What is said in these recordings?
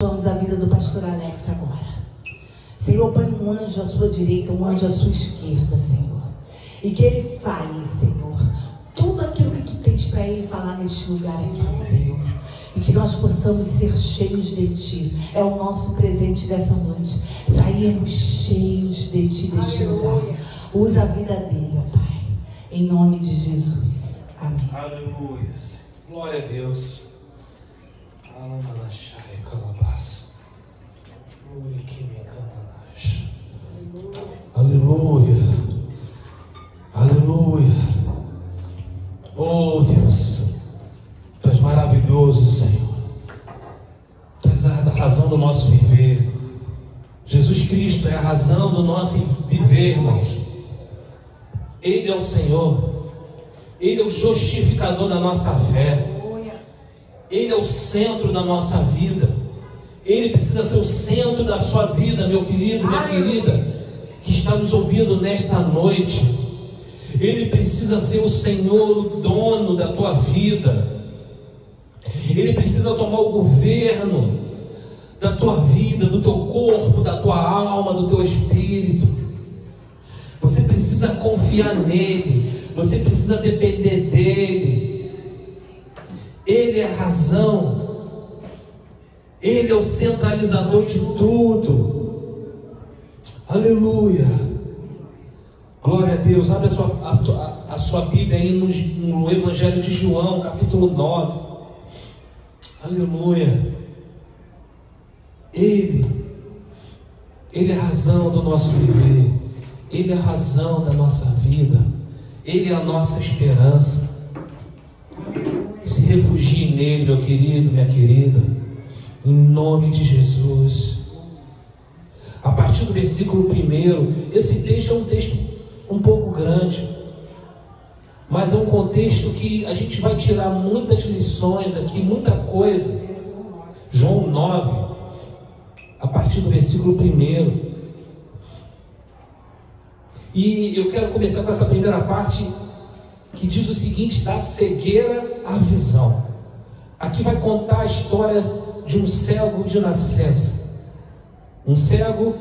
A vida do pastor Alex agora. Senhor, põe um anjo à sua direita, um anjo à sua esquerda, Senhor. E que ele fale, Senhor, tudo aquilo que tu tens para ele falar neste lugar aqui, Senhor. E que nós possamos ser cheios de ti. É o nosso presente dessa noite. Sairmos cheios de ti deste lugar. Usa a vida dele, ó Pai. Em nome de Jesus. Amém. Aleluia. Glória a Deus. Aleluia. Aleluia. Oh Deus, Tu és maravilhoso, Senhor. Tu és a razão do nosso viver. Jesus Cristo é a razão do nosso viver, irmãos. Ele é o Senhor. Ele é o justificador da nossa fé. Ele é o centro da nossa vida. Ele precisa ser o centro da sua vida, meu querido, minha querida, que está nos ouvindo nesta noite. Ele precisa ser o Senhor, o dono da tua vida. Ele precisa tomar o governo da tua vida, do teu corpo, da tua alma, do teu espírito. Você precisa confiar nele. Você precisa depender dele. Ele é a razão. Ele é o centralizador de tudo. Aleluia. Glória a Deus. Abre a sua Bíblia aí no Evangelho de João, capítulo 9. Aleluia. Ele é a razão do nosso viver. Ele é a razão da nossa vida. Ele é a nossa esperança. Se refugie nele, meu querido, minha querida, em nome de Jesus. A partir do versículo 1, esse texto é um texto um pouco grande, mas é um contexto que a gente vai tirar muitas lições aqui, muita coisa. João 9, a partir do versículo 1. E eu quero começar com essa primeira parte, que diz o seguinte: da cegueira à visão. Aqui vai contar a história de um cego de nascença. Um cego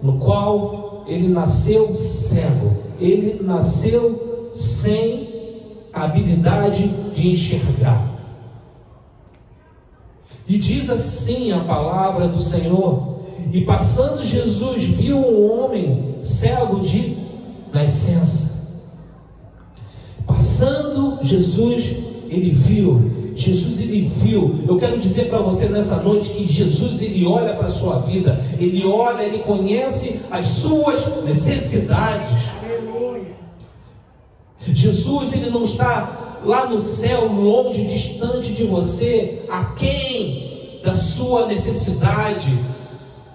no qual ele nasceu cego. Ele nasceu sem a habilidade de enxergar. E diz assim a palavra do Senhor: e passando Jesus viu um homem cego de nascença. Passando Jesus, ele viu. Eu quero dizer para você nessa noite que Jesus, ele olha para a sua vida. Ele olha, ele conhece as suas necessidades. Jesus, ele não está lá no céu, longe, distante de você, aquém da sua necessidade,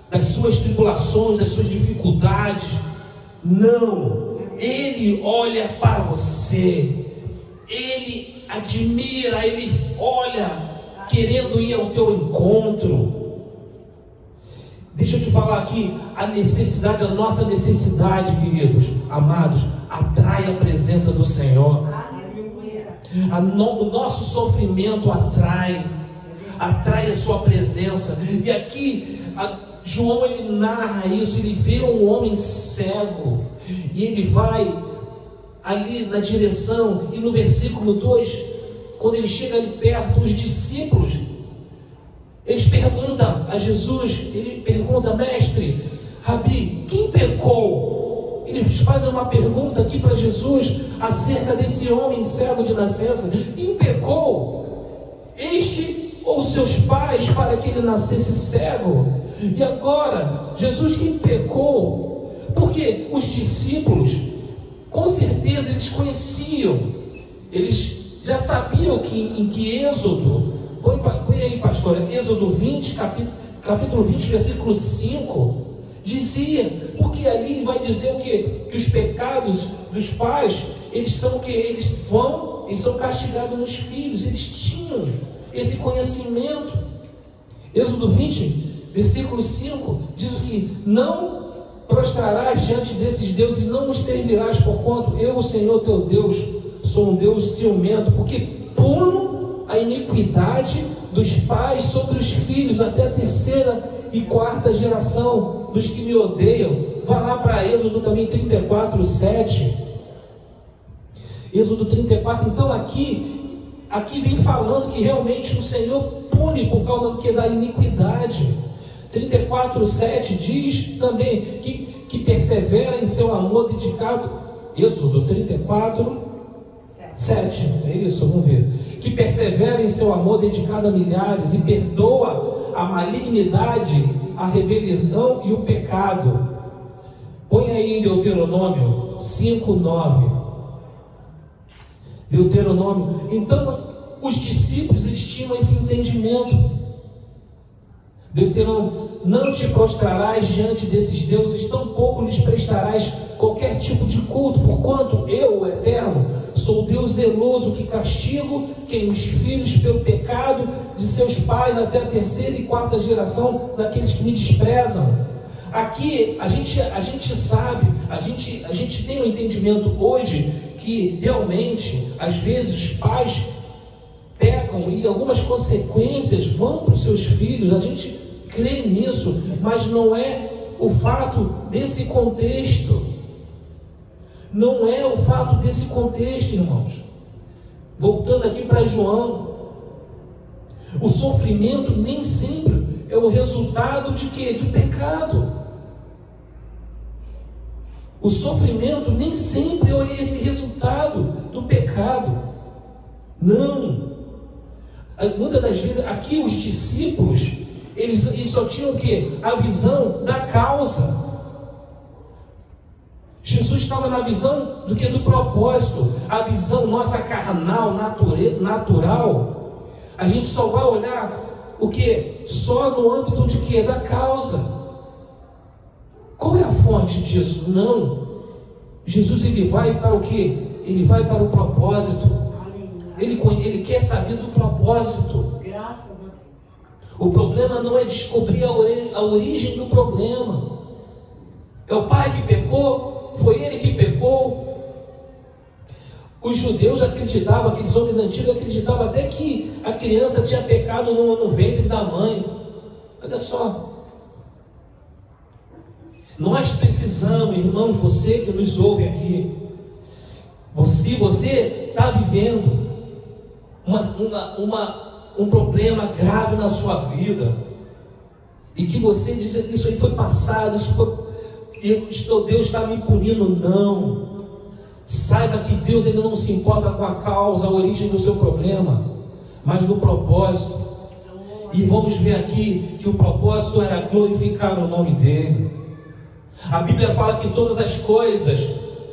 das suas tribulações, das suas dificuldades. Não. Ele olha para você. Ele admira, ele olha querendo ir ao teu encontro. Deixa eu te falar aqui, a nossa necessidade, queridos, amados, atrai a presença do Senhor. O nosso sofrimento atrai a sua presença. E aqui, João, ele narra isso. Ele vê um homem cego e ele vai ali na direção, e no versículo 2, quando ele chega ali perto, os discípulos, eles perguntam a Jesus, ele pergunta: mestre, Rabi, quem pecou? Eles fazem uma pergunta aqui para Jesus acerca desse homem cego de nascença. Quem pecou? Este ou seus pais, para que ele nascesse cego? E agora, Jesus, quem pecou? Porque os discípulos, com certeza, eles conheciam, eles já sabiam em que Êxodo, põe aí, pastora, Êxodo 20, capítulo 20, versículo 5, dizia, porque ali vai dizer o quê? Que os pecados dos pais, eles são o quê? Eles são castigados nos filhos. Eles tinham esse conhecimento. Êxodo 20, versículo 5, diz o que? Não prostrarás diante desses deuses e não os servirás, porquanto eu, o Senhor teu Deus, sou um Deus ciumento, porque puno a iniquidade dos pais sobre os filhos, até a terceira e quarta geração dos que me odeiam. Vá lá para Êxodo também 34, 7. Êxodo 34, então aqui vem falando que realmente o Senhor pune por causa do que? Da iniquidade. 34, 7 diz também que persevera em seu amor dedicado. Êxodo 34, 7, é isso, vamos ver. Que persevera em seu amor dedicado a milhares e perdoa a malignidade, a rebelião e o pecado. Põe aí em Deuteronômio 5, 9. Deuteronômio. Então, os discípulos, eles tinham esse entendimento. Deuteronômio: não te prostrarás diante desses deuses, tampouco lhes prestarás qualquer tipo de culto, porquanto eu, o Eterno, sou Deus zeloso, que castigo quem os filhos pelo pecado de seus pais até a terceira e quarta geração daqueles que me desprezam. Aqui a gente sabe, a gente tem um entendimento hoje que realmente às vezes os pais pecam e algumas consequências vão para os seus filhos. A gente crê nisso, mas não é o fato desse contexto. Não é o fato desse contexto, irmãos. Voltando aqui para João, o sofrimento nem sempre é o resultado de quê? Do pecado. O sofrimento nem sempre é esse resultado do pecado. Não. Muitas das vezes, aqui os discípulos, eles só tinham o quê? A visão da causa. Jesus estava na visão do que? Do propósito. A visão nossa carnal, natural, a gente só vai olhar o que? Só no âmbito de quê? Da causa. Qual é a fonte disso? Não. Jesus, ele vai para o quê? Ele vai para o propósito. Ele quer saber do propósito. O problema não é descobrir a origem do problema. É o pai que pecou? Foi ele que pecou? Os judeus acreditavam, aqueles homens antigos acreditavam até que a criança tinha pecado no ventre da mãe. Olha só. Nós precisamos, irmãos, você que nos ouve aqui, se você está vivendo um problema grave na sua vida, e que você diz: isso aí foi passado, Deus está me punindo. Não. Saiba que Deus ainda não se importa com a causa, a origem do seu problema, mas no propósito. E vamos ver aqui que o propósito era glorificar o nome dele. A Bíblia fala que todas as coisas,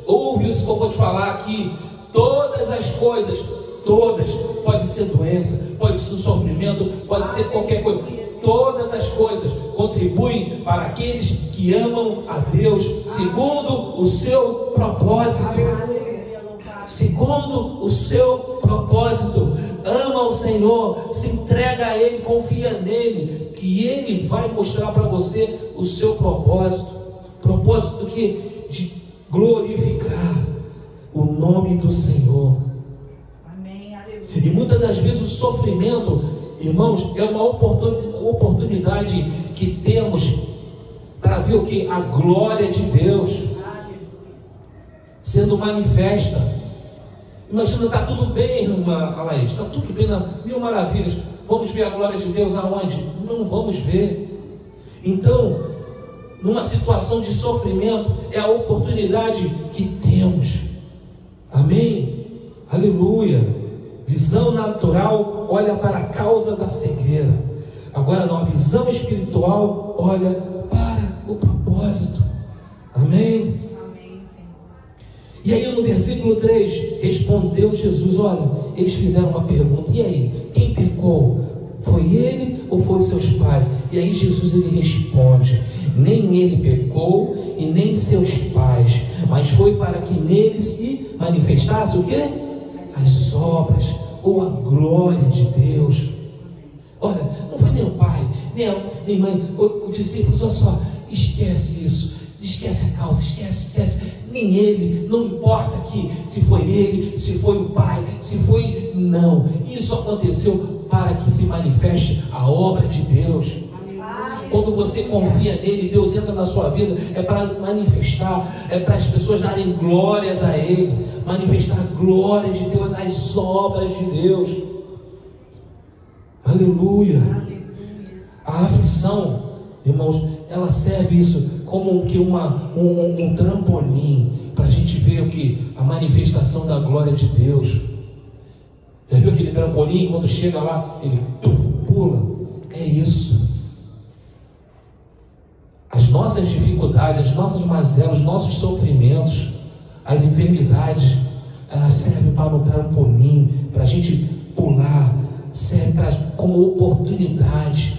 ouve isso que eu vou te falar aqui, todas as coisas, todas, pode ser doença, pode ser sofrimento, pode ser qualquer coisa, todas as coisas contribuem para aqueles que amam a Deus segundo o seu propósito. Segundo o seu propósito. Ama o Senhor, se entrega a Ele, confia nele, que Ele vai mostrar para você o seu propósito. Propósito de glorificar o nome do Senhor. Amém, aleluia. E muitas das vezes o sofrimento, irmãos, é uma oportunidade que temos para ver o que? A glória de Deus sendo manifesta. Imagina, está tudo bem, irmã Alaís, está tudo bem, mil maravilhas. Vamos ver a glória de Deus aonde? Não vamos ver. Então, numa situação de sofrimento, é a oportunidade que temos. Amém? Aleluia. Visão natural olha para a causa da cegueira. Agora, numa visão espiritual, olha para o propósito. Amém? Amém, Senhor. E aí no versículo 3, respondeu Jesus: olha, eles fizeram uma pergunta, e aí, quem pecou? Foi ele ou foram seus pais? E aí Jesus, ele responde: nem ele pecou e nem seus pais, mas foi para que nele se manifestasse o quê? As obras ou a glória de Deus. Olha, não foi nem o pai, nem mãe, os discípulos. Olha só, esquece isso. Esquece a causa, esquece. Nem ele, não importa que se foi ele, se foi o pai, se foi... Não, isso aconteceu para que se manifeste a obra de Deus. Quando você confia nele, Deus entra na sua vida, é para manifestar, é para as pessoas darem glórias a ele, manifestar a glória de Deus nas obras de Deus. Aleluia. A aflição, irmãos, ela serve isso como que um trampolim para a gente ver o que? A manifestação da glória de Deus. Já viu aquele trampolim, quando chega lá, ele pula? É isso. As nossas dificuldades, as nossas mazelas, os nossos sofrimentos, as enfermidades, elas servem para um trampolim, para a gente pular, serve como oportunidade.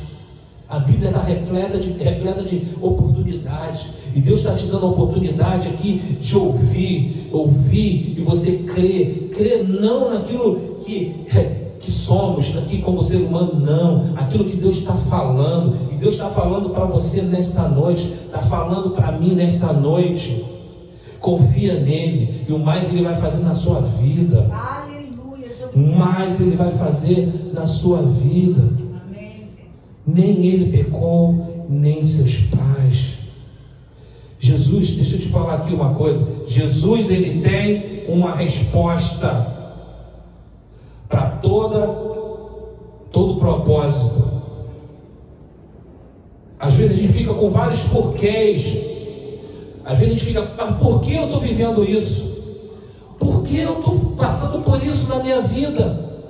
A Bíblia está repleta de oportunidades, e Deus está te dando a oportunidade aqui de ouvir e você crer não naquilo que somos aqui como ser humano, não, aquilo que Deus está falando, e Deus está falando para você nesta noite, está falando para mim nesta noite. Confia nele, e o mais ele vai fazer na sua vida. Aleluia. O mais ele vai fazer na sua vida. Amém, Senhor. Nem ele pecou, nem seus pais. Jesus, deixa eu te falar aqui uma coisa. Jesus, ele tem uma resposta para todo propósito. Às vezes a gente fica com vários porquês. Às vezes a gente fica, mas por que eu estou vivendo isso? Por que eu estou passando por isso na minha vida?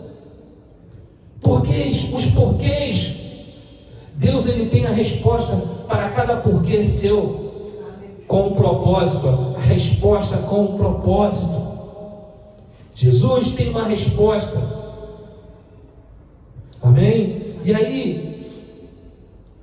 Porquês, os porquês. Deus, ele tem a resposta para cada porquê seu, com um propósito. A resposta com um propósito. Jesus tem uma resposta. Amém? E aí,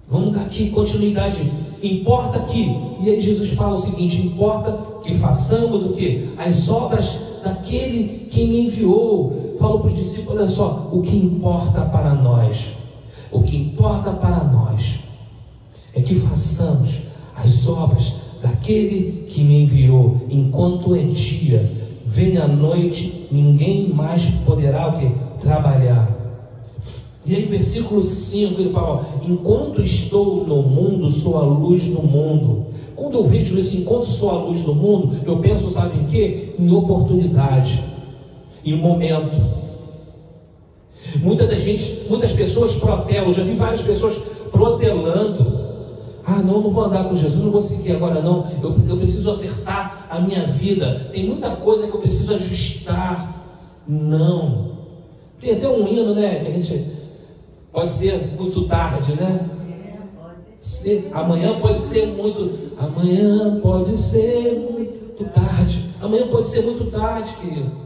vamos dar aqui continuidade. Importa que, e aí Jesus fala o seguinte: importa que façamos o que? As obras daquele que me enviou. Falou para os discípulos: olha só, o que importa para nós, o que importa para nós é que façamos as obras daquele que me enviou. Enquanto é dia, vem a noite, ninguém mais poderá o que? Trabalhar. E aí, versículo 5, ele fala: ó, enquanto estou no mundo, sou a luz do mundo. Quando eu vejo isso, enquanto sou a luz do mundo, eu penso, sabe em quê? Em oportunidade, em momento. Muitas pessoas protelam. Já vi várias pessoas protelando. Ah, não vou andar com Jesus, não vou seguir agora não. Eu preciso acertar a minha vida. Tem muita coisa que eu preciso ajustar. Não. Tem até um hino, né? Que a gente pode ser muito tarde, né? Amanhã pode ser muito. Amanhã pode ser muito tarde. Amanhã pode ser muito tarde, querido.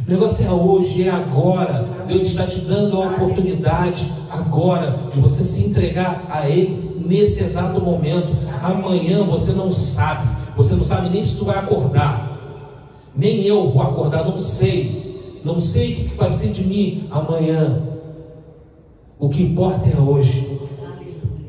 O negócio é hoje, é agora. Deus está te dando a oportunidade agora de você se entregar a Ele nesse exato momento. Amanhã você não sabe. Você não sabe nem se tu vai acordar. Nem eu vou acordar, não sei. Não sei o que vai ser de mim amanhã. O que importa é hoje.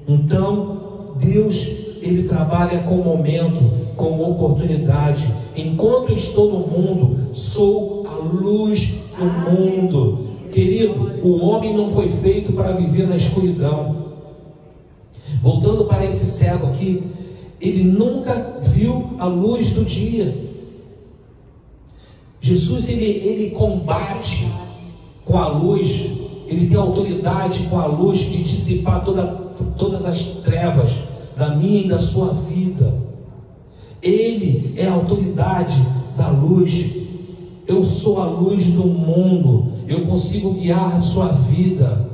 Então, Deus, Ele trabalha com momento, com oportunidade. Enquanto estou no mundo, sou a luz do mundo. Querido, o homem não foi feito para viver na escuridão. Voltando para esse cego aqui, ele nunca viu a luz do dia. Jesus, ele combate com a luz, ele tem autoridade com a luz de dissipar todas as trevas da minha e da sua vida. Ele é a autoridade da luz. Eu sou a luz do mundo. Eu consigo guiar a sua vida.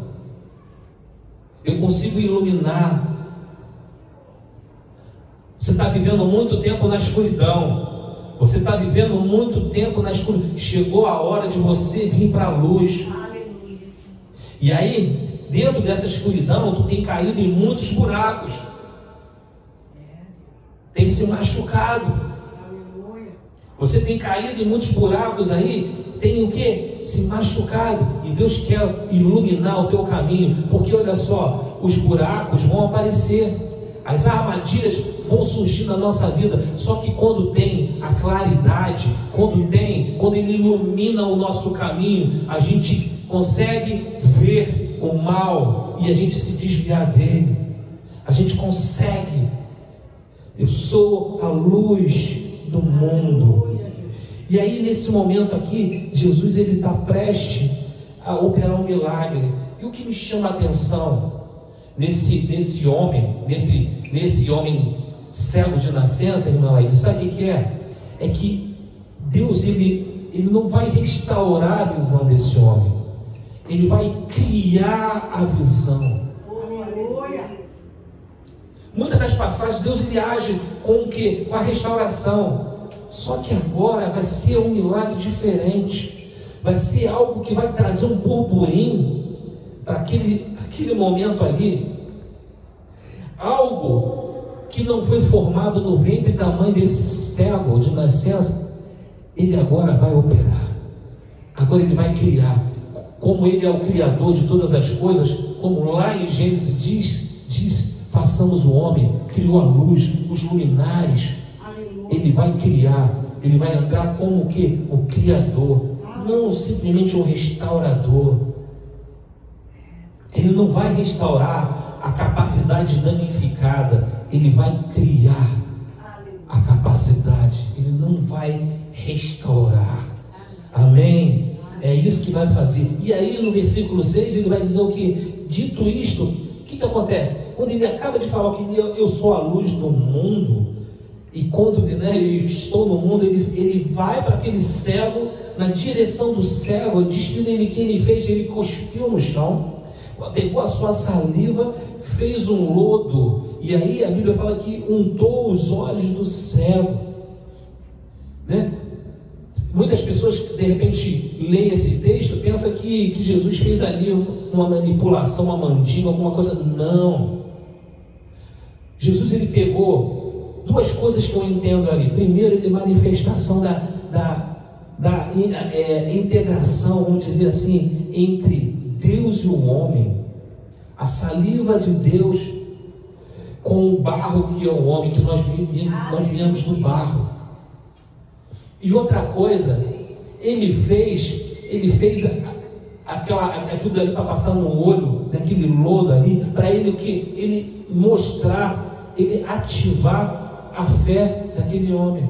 Eu consigo iluminar. Você está vivendo muito tempo na escuridão. Você está vivendo muito tempo na escuridão. Chegou a hora de você vir para a luz. E aí, dentro dessa escuridão, tu tem caído em muitos buracos. Tem se machucado. Você tem caído em muitos buracos aí. Tem o que? Se machucado. E Deus quer iluminar o teu caminho. Porque olha só, os buracos vão aparecer. As armadilhas vão surgir na nossa vida, só que quando tem a claridade, quando Ele ilumina o nosso caminho, a gente consegue ver o mal e a gente se desviar dele. A gente consegue. Eu sou a luz do mundo. E aí nesse momento aqui, Jesus ele está prestes a operar um milagre. E o que me chama a atenção nesse homem cego de nascença, irmã Laíde, sabe o que é? É que Deus ele não vai restaurar a visão desse homem, Ele vai criar a visão. Muitas das passagens Deus ele age com o quê? Com a restauração. Só que agora vai ser um milagre diferente. Vai ser algo que vai trazer um burburinho para aquele momento ali. Algo que não foi formado no ventre da mãe desse cego de nascença, ele agora vai operar. Agora ele vai criar. Como ele é o criador de todas as coisas, como lá em Gênesis diz, façamos o homem, criou a luz, os luminares. Ele vai criar, ele vai entrar como o quê? O criador, não simplesmente um restaurador. Ele não vai restaurar a capacidade danificada, ele vai criar a capacidade, ele não vai restaurar. Amém? É isso que vai fazer. E aí no versículo 6 ele vai dizer o que? Dito isto, o que acontece? Quando ele acaba de falar que eu sou a luz do mundo, e quando eu estou no mundo, ele vai para aquele cego, na direção do cego, diz que ele fez, ele cuspiu no chão, pegou a sua saliva, fez um lodo, e aí a Bíblia fala que untou os olhos do cego, né? Muitas pessoas que de repente leem esse texto, pensam que Jesus fez ali uma manipulação, uma mandinga, alguma coisa. Não. Jesus ele pegou duas coisas que eu entendo ali. Primeiro, ele manifestação da integração, vamos dizer assim, entre Deus e o homem. A saliva de Deus com o barro que é o homem, que nós viemos do barro. E outra coisa, ele fez aquilo dali para passar no olho, naquele lodo ali, para ele o que? Ele mostrar, ele ativar a fé daquele homem.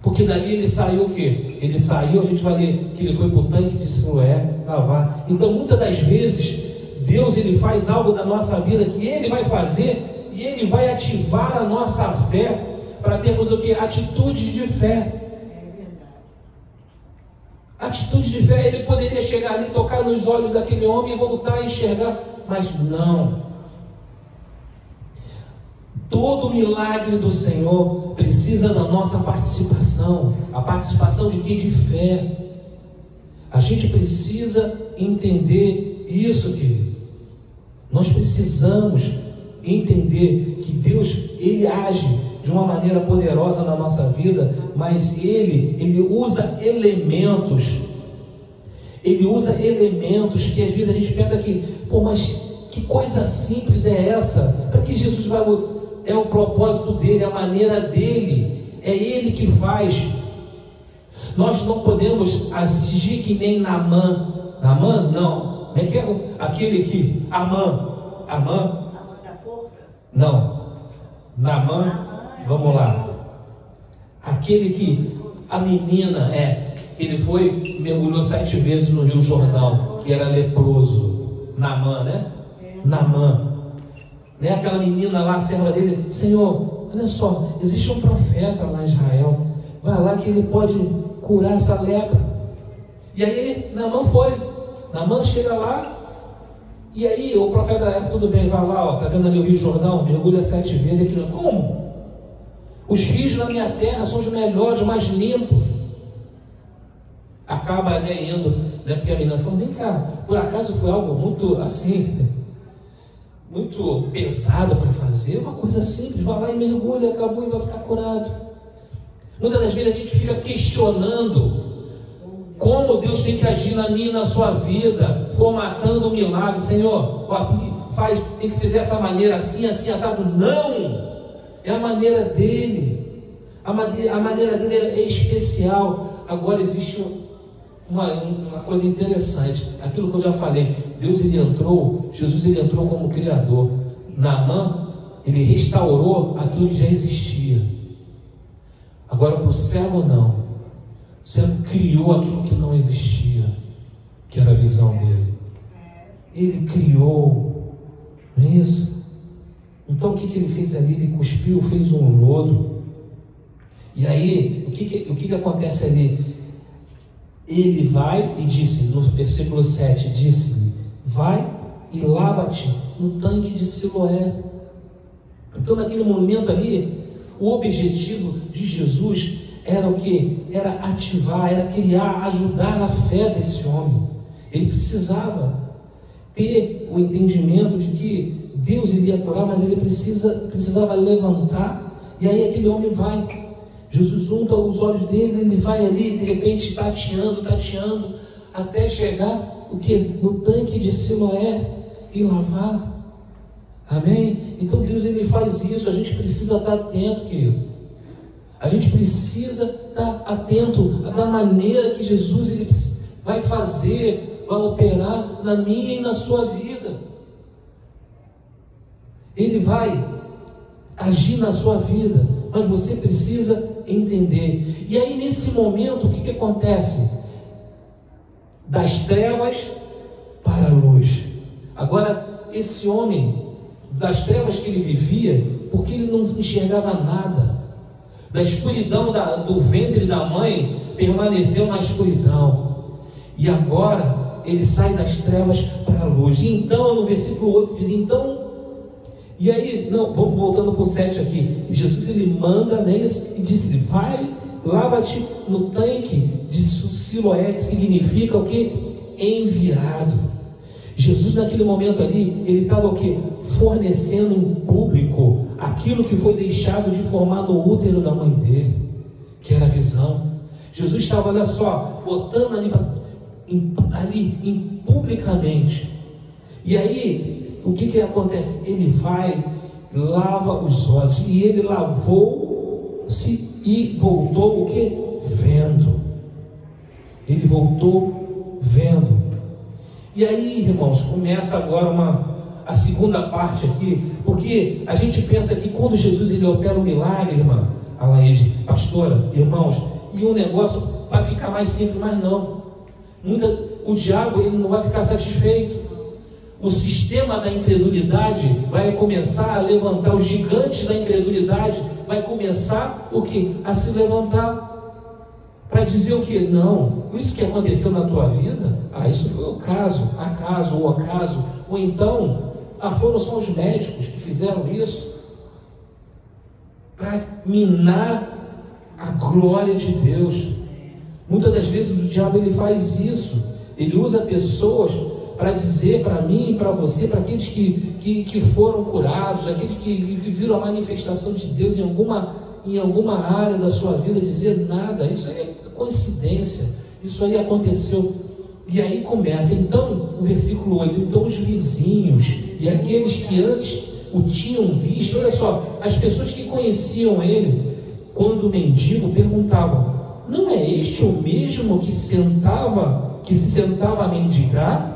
Porque dali ele saiu o quê? Ele saiu, a gente vai ler que ele foi para o tanque de Siloé lavar. Então muitas das vezes Deus ele faz algo na nossa vida que ele vai fazer e ele vai ativar a nossa fé para termos o que? Atitudes de fé. Atitude de fé. Ele poderia chegar ali, tocar nos olhos daquele homem e voltar a enxergar, mas não. Todo milagre do Senhor precisa da nossa participação. A participação de quê? De fé. A gente precisa entender isso, querido. Nós precisamos entender que Deus, Ele age de uma maneira poderosa na nossa vida, mas Ele usa elementos. Ele usa elementos que às vezes a gente pensa que, mas que coisa simples é essa? Para que Jesus vai... É o propósito dele, a maneira dele, é ele que faz. Nós não podemos agir que nem Naamã. Naamã não, como é que é? Aquele que, Amã da forca? Não, Naamã, vamos lá. Aquele que, a menina, ele foi, mergulhou 7 vezes no Rio Jordão, que era leproso. Naamã, né? Naamã. Né? Aquela menina lá, a serva dele, Senhor, olha só, existe um profeta lá em Israel, vai lá que ele pode curar essa lepra. E aí Naamã foi. Naamã chega lá, e aí o profeta, tudo bem, vai lá, ó, tá vendo ali o Rio Jordão, mergulha 7 vezes. Aquilo, como? Os rios na minha terra são os melhores, mais limpos. Acaba indo, né, porque a menina falou, vem cá, por acaso foi algo muito assim, muito pesado para fazer? Uma coisa simples, vai lá e mergulha, acabou e vai ficar curado. Muitas das vezes a gente fica questionando como Deus tem que agir na minha e na sua vida, formatando um milagre. Senhor, faz, tem que ser dessa maneira, assim, assim, assado. Não! É a maneira dele. A maneira dele é especial. Agora existe uma coisa interessante. Aquilo que eu já falei. Jesus ele entrou como Criador. Naamã, ele restaurou aquilo que já existia. Agora para o cego não. O cego criou aquilo que não existia, que era a visão dele. Ele criou. Não é isso? Então o que ele fez ali? Ele cuspiu, fez um lodo. E aí, o que acontece ali? Ele vai e disse, no versículo 7, disse-lhe: vai e lava-te no tanque de Siloé. Então naquele momento ali, o objetivo de Jesus era o que? Era ativar, era criar, ajudar a fé desse homem. Ele precisava ter o entendimento de que Deus iria curar, mas ele precisava levantar. E aí aquele homem vai. Jesus unta os olhos dele, ele vai ali, de repente tateando, até chegar o que? No tanque de Siloé e lavar. Amém? Então Deus ele faz isso. A gente precisa estar atento, querido. A gente precisa estar atento da maneira que Jesus ele vai fazer, vai operar na minha e na sua vida. Ele vai agir na sua vida, mas você precisa entender. E aí nesse momento, o que acontece? Das trevas para a luz. Agora, esse homem, das trevas que ele vivia, porque ele não enxergava nada, da escuridão do ventre da mãe, permaneceu na escuridão. E agora, ele sai das trevas para a luz. E então, no versículo 8 diz, então... E aí, vamos voltando para o 7 aqui. Jesus ele manda neles e disse: vai, lava-te no tanque de Siloé, que significa o que? Enviado. Jesus naquele momento ali, ele estava o que? Fornecendo em público aquilo que foi deixado de formar no útero da mãe dele, que era a visão. Jesus estava, olha só, botando ali publicamente. E aí, o que acontece? Ele vai, lava os olhos, e ele lavou-se e voltou o que? Vendo. Ele voltou vendo. E aí, irmãos, começa agora a segunda parte aqui, porque a gente pensa que quando Jesus ele opera um milagre, irmã Alaide, pastora, irmãos, e o negócio vai ficar mais simples, mas não. O diabo ele não vai ficar satisfeito. O sistema da incredulidade vai começar a levantar, os gigantes da incredulidade vai começar o que? A se levantar para dizer o que? Não, isso que aconteceu na tua vida, isso foi o acaso, ou então, foram só os médicos que fizeram isso para minar a glória de Deus. Muitas das vezes o diabo ele faz isso, ele usa pessoas para dizer para mim e para você, para aqueles que foram curados, aqueles que viram a manifestação de Deus em alguma área da sua vida, dizer nada, isso aí é coincidência, isso aí aconteceu. E aí começa, então, o versículo 8, então os vizinhos e aqueles que antes o tinham visto, olha só, as pessoas que conheciam ele, quando o mendigo perguntavam: não é este o mesmo que se sentava a mendigar?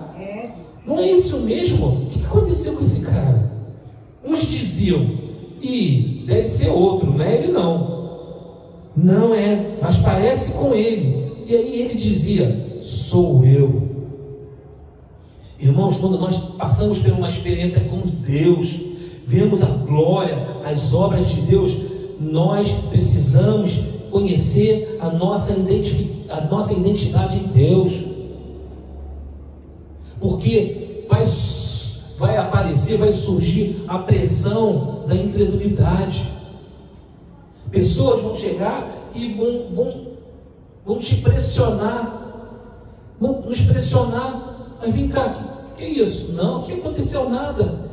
Não é esse o mesmo? O que aconteceu com esse cara? Uns diziam: deve ser outro, não é ele não. Não é, mas parece com ele. E aí ele dizia: sou eu. Irmãos, quando nós passamos por uma experiência com Deus, vemos a glória, as obras de Deus, nós precisamos conhecer a nossa identidade em Deus. Porque vai aparecer, vai surgir a pressão da incredulidade. Pessoas vão chegar e vão te pressionar, vão nos pressionar. Mas vem cá, que é isso? Não, que aconteceu nada.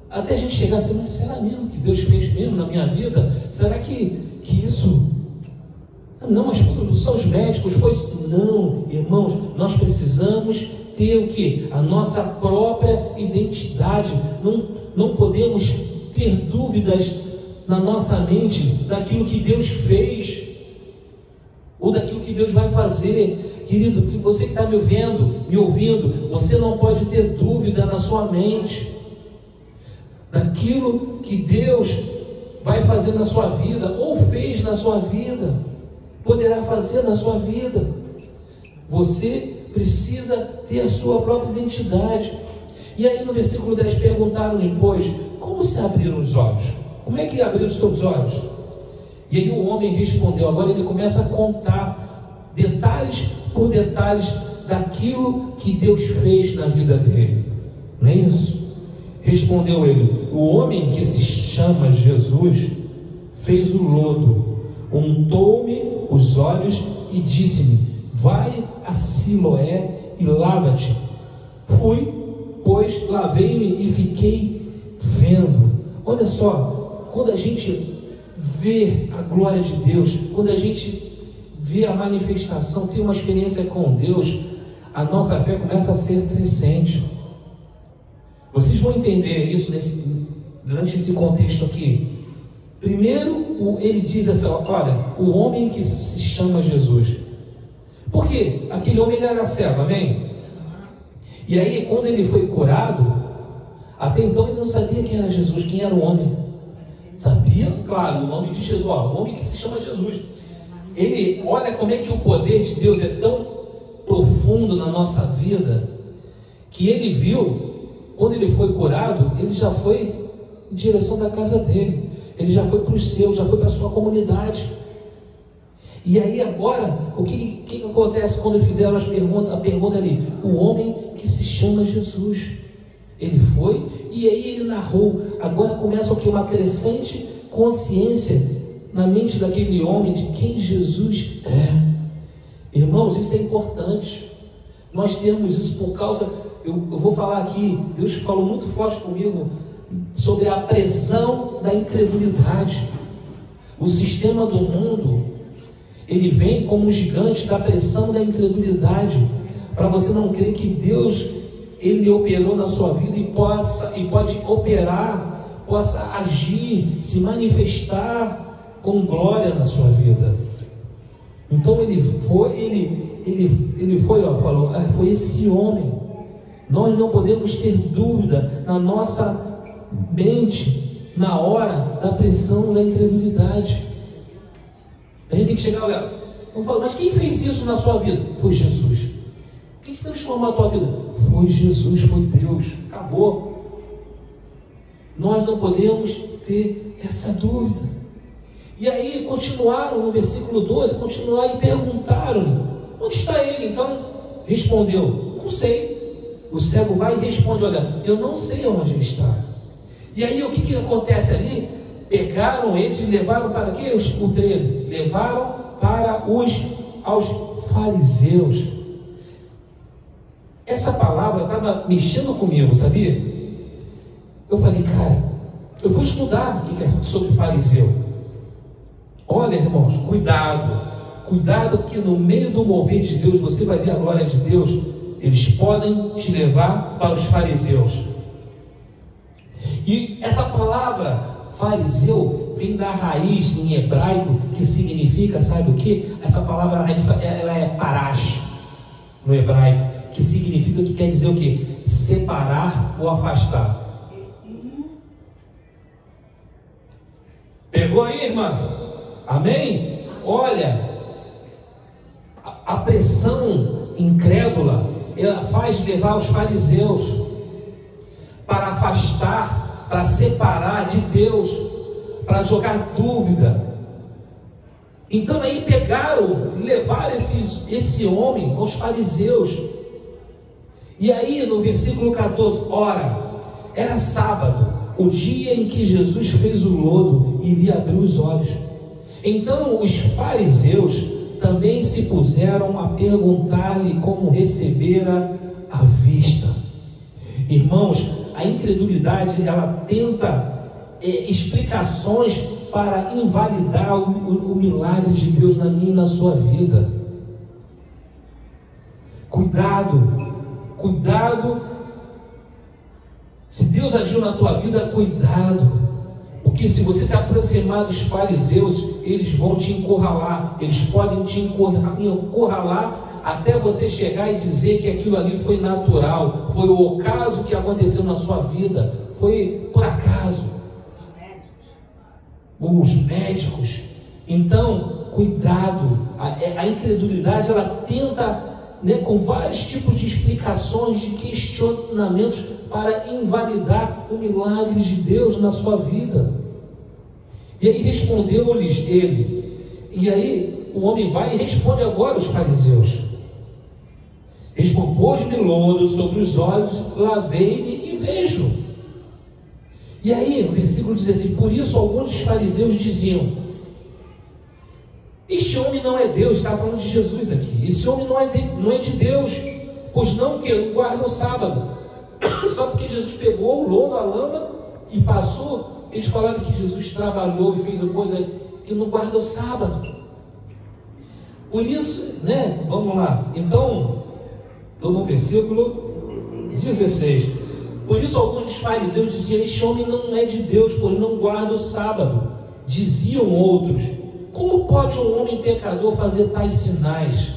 Até a gente chegar assim: será mesmo que Deus fez mesmo na minha vida? Será que isso... Não, mas só os médicos, foi isso? Não, irmãos, nós precisamos ter o que? A nossa própria identidade. Não podemos ter dúvidas na nossa mente daquilo que Deus fez ou daquilo que Deus vai fazer. Querido, que você que está me ouvindo, você não pode ter dúvida na sua mente daquilo que Deus vai fazer na sua vida, ou fez na sua vida, poderá fazer na sua vida. Você precisa ter a sua própria identidade. E aí no versículo 10 perguntaram-lhe, pois, como se abriram os olhos? Como é que abriram os teus olhos? E aí o homem respondeu. Agora ele começa a contar detalhes por detalhes daquilo que Deus fez na vida dele. Não é isso? Respondeu ele: o homem que se chama Jesus fez o lodo, untou-me os olhos e disse-me: vai a Siloé e lava-te. Fui, pois, lavei-me e fiquei vendo. Olha só, quando a gente vê a glória de Deus, quando a gente vê a manifestação, tem uma experiência com Deus, a nossa fé começa a ser crescente. Vocês vão entender isso durante esse contexto aqui. Primeiro, ele diz assim: olha, o homem que se chama Jesus. Por quê? Aquele homem ele era cego, amém? E aí, quando ele foi curado, até então ele não sabia quem era Jesus, quem era o homem. Sabia, claro, o nome de Jesus, o homem que se chama Jesus. Ele, olha como é que o poder de Deus é tão profundo na nossa vida, que ele viu, quando ele foi curado, ele já foi em direção da casa dele, ele já foi para os seus, já foi para a sua comunidade. E aí agora, o que acontece quando fizeram a pergunta ali? O homem que se chama Jesus, ele foi, e aí ele narrou. Agora começa o que? Uma crescente consciência na mente daquele homem de quem Jesus é. Irmãos, isso é importante. Nós temos isso por causa, eu vou falar aqui, Deus falou muito forte comigo sobre a pressão da incredulidade. O sistema do mundo, ele vem como um gigante da pressão da incredulidade, para você não crer que Deus, ele operou na sua vida e pode operar, possa agir, se manifestar com glória na sua vida. Então ele foi, falou, foi esse homem. Nós não podemos ter dúvida na nossa mente na hora da pressão da incredulidade. A gente tem que chegar, olha, vamos falar, mas quem fez isso na sua vida? Foi Jesus. Quem transformou a tua vida? Foi Jesus, foi Deus. Acabou. Nós não podemos ter essa dúvida. E aí continuaram no versículo 12, continuaram e perguntaram: onde está ele? Então respondeu: não sei. O cego vai e responde: olha, eu não sei onde ele está. E aí o que acontece ali? Pegaram eles e levaram para quê? O 13, levaram para aos fariseus. Essa palavra estava mexendo comigo, sabia? Eu falei, cara, eu fui estudar o que é sobre fariseu. Olha, irmãos, cuidado que no meio do mover de Deus, você vai ver a glória de Deus. Eles podem te levar para os fariseus. E essa palavra fariseu vem da raiz em hebraico, que significa, sabe o que? Essa palavra ela é parash no hebraico, que significa, que quer dizer o que? Separar ou afastar. Pegou aí, irmã? Amém? Olha, a pressão incrédula, ela faz levar os fariseus para afastar, para separar de Deus, para jogar dúvida. Então aí levaram esse homem aos fariseus. E aí no versículo 14, ora, era sábado, o dia em que Jesus fez o lodo e lhe abriu os olhos. Então os fariseus também se puseram a perguntar-lhe como recebera a vista. Irmãos, a incredulidade, ela tenta explicações para invalidar o milagre de Deus na minha e na sua vida. Cuidado Cuidado. Se Deus agiu na tua vida, cuidado. Porque se você se aproximar dos fariseus, eles vão te encurralar. Eles podem te encurralar até você chegar e dizer que aquilo ali foi natural, foi o ocaso que aconteceu na sua vida, foi por acaso. Os médicos. Então, cuidado. A incredulidade, ela tenta, com vários tipos de explicações, de questionamentos, para invalidar o milagre de Deus na sua vida. E aí respondeu-lhes ele. E aí o homem vai e responde agora aos fariseus. Pôs-me lodo sobre os olhos, lavei-me e vejo. E aí o versículo diz assim: por isso alguns dos fariseus diziam: este homem não é Deus. Está falando de Jesus aqui. Esse homem não é de Deus, pois não guarda o sábado. Só porque Jesus pegou o lodo, a lama e passou, eles falaram que Jesus trabalhou e fez uma coisa que não guarda o sábado. Por isso, vamos lá. Então, estou no versículo 16. Por isso alguns dos fariseus diziam: este homem não é de Deus, pois não guarda o sábado. Diziam outros: como pode um homem pecador fazer tais sinais?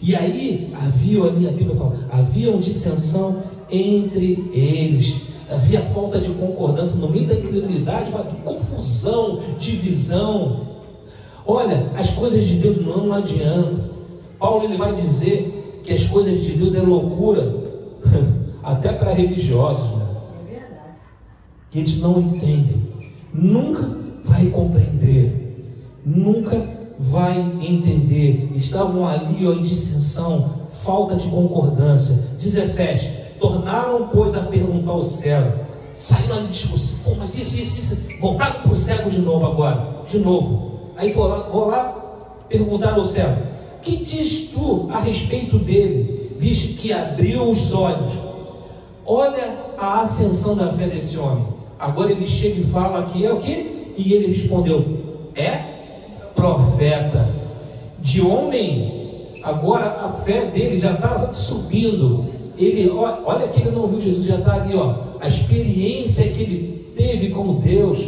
E aí havia ali, a Bíblia fala, havia uma dissensão entre eles, havia falta de concordância no meio da incredulidade, havia confusão, divisão. Olha, as coisas de Deus não adiantam. Paulo, ele vai dizer que as coisas de Deus é loucura até para religiosos, É verdade. que eles não entendem, nunca vai compreender, nunca vai entender. Estavam ali em dissensão, falta de concordância. 17. Tornaram, pois, a perguntar ao cego. Saíram ali discussão. Mas isso. Voltaram para o cego de novo agora. De novo. Aí vou lá perguntar ao cego: que diz tu a respeito dele, visto que abriu os olhos? Olha a ascensão da fé desse homem. Agora ele chega e fala que é o quê? E ele respondeu: é profeta. De homem, agora a fé dele já está subindo. Ele, olha que ele não viu Jesus, já está ali, a experiência que ele teve como Deus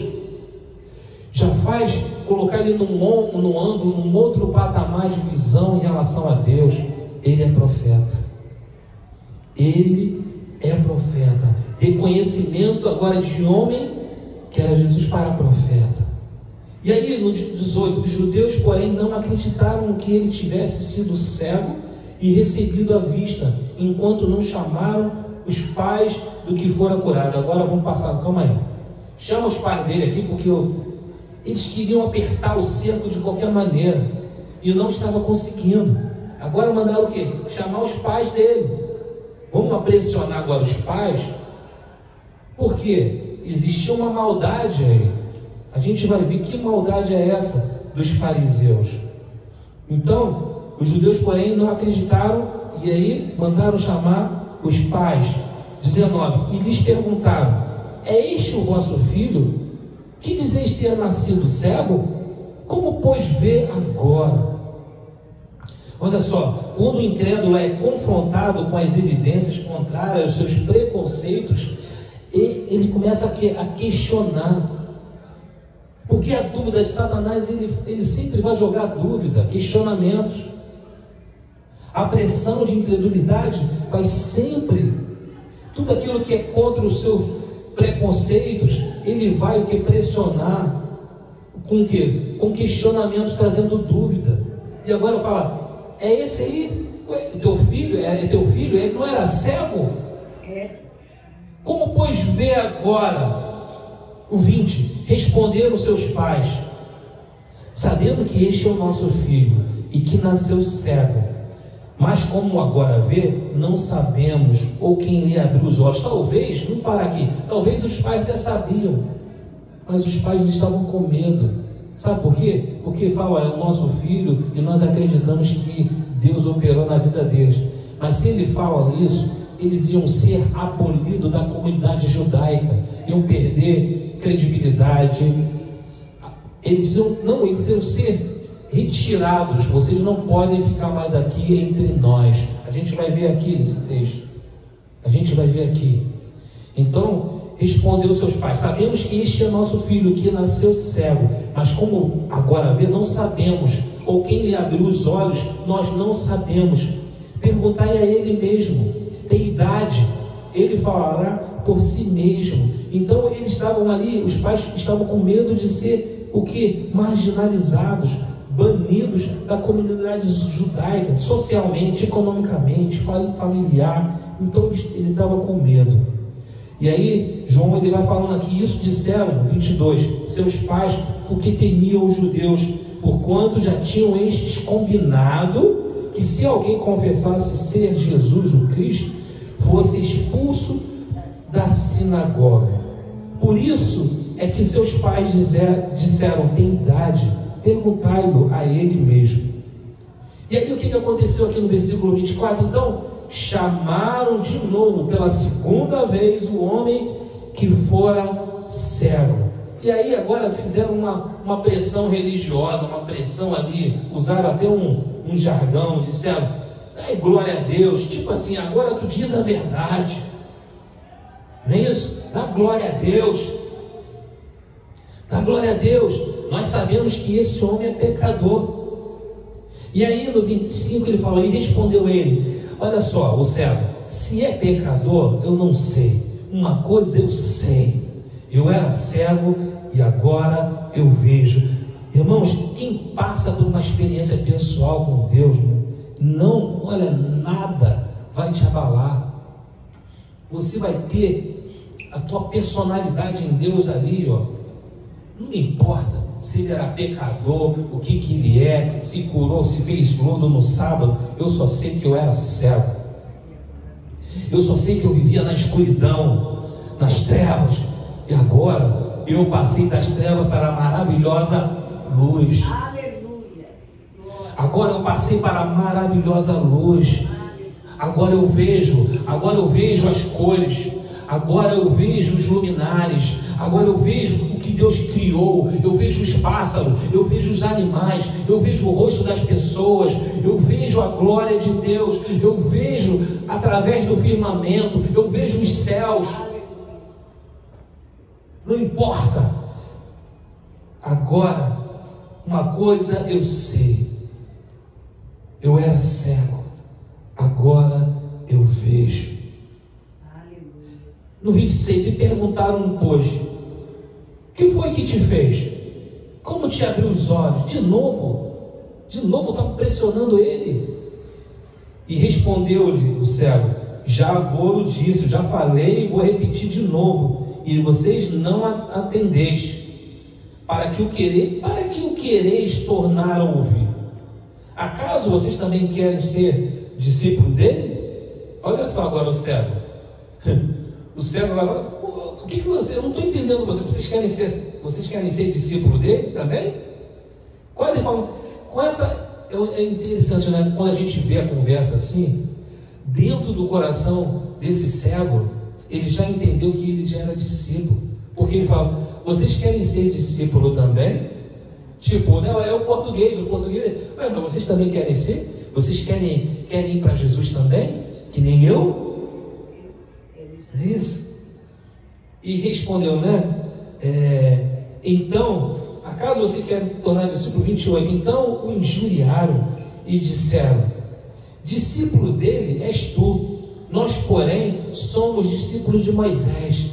já faz colocar ele num ângulo, num outro patamar de visão em relação a Deus. Ele é profeta. Ele é profeta. Reconhecimento agora de homem, que era Jesus, para profeta. E aí no 18, os judeus, porém, não acreditaram que ele tivesse sido cego e recebido a vista, enquanto não chamaram os pais do que fora curado. Agora vamos passar, calma aí. Chama os pais dele aqui, porque eles queriam apertar o cerco de qualquer maneira e não estava conseguindo. Agora mandaram o quê? Chamar os pais dele. Vamos pressionar agora os pais, porque existia uma maldade aí. A gente vai ver que maldade é essa dos fariseus. Então, os judeus, porém, não acreditaram, e aí mandaram chamar os pais. 19. E lhes perguntaram: é este o vosso filho? Que dizeis ter nascido cego? Como, pois, vê agora? Olha só, quando o incrédulo é confrontado com as evidências contrárias aos seus preconceitos, ele começa a questionar. Porque a dúvida de Satanás, ele sempre vai jogar dúvida, questionamentos. A pressão de incredulidade vai sempre, tudo aquilo que é contra os seus preconceitos, ele vai pressionar com o quê? Com questionamentos, trazendo dúvida. E agora fala: é esse aí, teu filho? É teu filho? Ele não era cego? É. Como, pois, vê agora? O 20, responderam seus pais: sabendo que este é o nosso filho e que nasceu cego, mas como agora vê, não sabemos, ou quem lhe abriu os olhos. Talvez, vamos parar aqui, talvez os pais até sabiam, mas os pais estavam com medo. Sabe por quê? Porque fala: é o nosso filho e nós acreditamos que Deus operou na vida deles. Mas se ele fala isso, eles iam ser abolidos da comunidade judaica, iam perder credibilidade. Eles iam ser retirados. Vocês não podem ficar mais aqui entre nós. A gente vai ver aqui nesse texto. A gente vai ver aqui. Então, respondeu seus pais: sabemos que este é nosso filho, que nasceu cego, mas como agora vê, não sabemos, ou quem lhe abriu os olhos, nós não sabemos. Perguntai a ele mesmo, tem idade, ele falará por si mesmo. Então eles estavam ali, os pais estavam com medo de ser o que? Marginalizados, banidos da comunidade judaica, socialmente, economicamente, familiar. Então ele estava com medo. E aí João ele vai falando aqui, isso disseram, 22, seus pais, porque temiam os judeus, porquanto já tinham estes combinado que se alguém confessasse ser Jesus o Cristo, fosse expulso da sinagoga. Por isso é que seus pais disseram, tem idade, perguntai-lo a ele mesmo. E aí o que aconteceu aqui no versículo 24? Então, chamaram de novo pela segunda vez o homem que fora cego. E aí agora fizeram uma pressão religiosa, uma pressão ali, usaram até um jargão, disseram, glória a Deus, tipo assim, agora tu diz a verdade, não é isso? Dá glória a Deus, dá glória a Deus, nós sabemos que esse homem é pecador. E aí no 25 ele fala, e respondeu ele, olha só, o cego, se é pecador, eu não sei, uma coisa eu sei, eu era cego e agora eu vejo. Irmãos, quem passa por uma experiência pessoal com Deus, não, olha, nada vai te abalar. Você vai ter a tua personalidade em Deus ali, ó. Não importa se ele era pecador, o que ele é, se curou, se fez lodo no sábado. Eu só sei que eu era cego. Eu só sei que eu vivia na escuridão, nas trevas. E agora eu passei das trevas para a maravilhosa luz. Aleluia. Agora eu passei para a maravilhosa luz. Agora eu vejo as cores. Agora eu vejo os luminares. Agora eu vejo o que Deus criou. Eu vejo os pássaros, eu vejo os animais, eu vejo o rosto das pessoas, eu vejo a glória de Deus, eu vejo através do firmamento, eu vejo os céus. Não importa. Agora, uma coisa eu sei, eu era cego, agora eu vejo. No 26, e perguntaram, pois, o que foi que te fez? Como te abriu os olhos? De novo estava pressionando ele. E respondeu-lhe o cego, já vou-lo disse, já falei e vou repetir de novo, e vocês não atendeste. Para que o quereis tornar a ouvir? Acaso vocês também querem ser discípulos dele? Olha só agora o cego. O cego vai falar, o que você? Eu não estou entendendo vocês querem ser discípulos dele também? Quase falam, com essa, é interessante, né? Quando a gente vê a conversa assim, dentro do coração desse cego, ele já entendeu que ele já era discípulo, porque ele fala, vocês querem ser discípulo também? Tipo, não, é o português, mas vocês também querem ser? Vocês querem ir para Jesus também? Que nem eu? É isso. E respondeu, né? Então, acaso você quer tornar discípulo? 28. Então o injuriaram e disseram, discípulo dele és tu, nós porém somos discípulos de Moisés.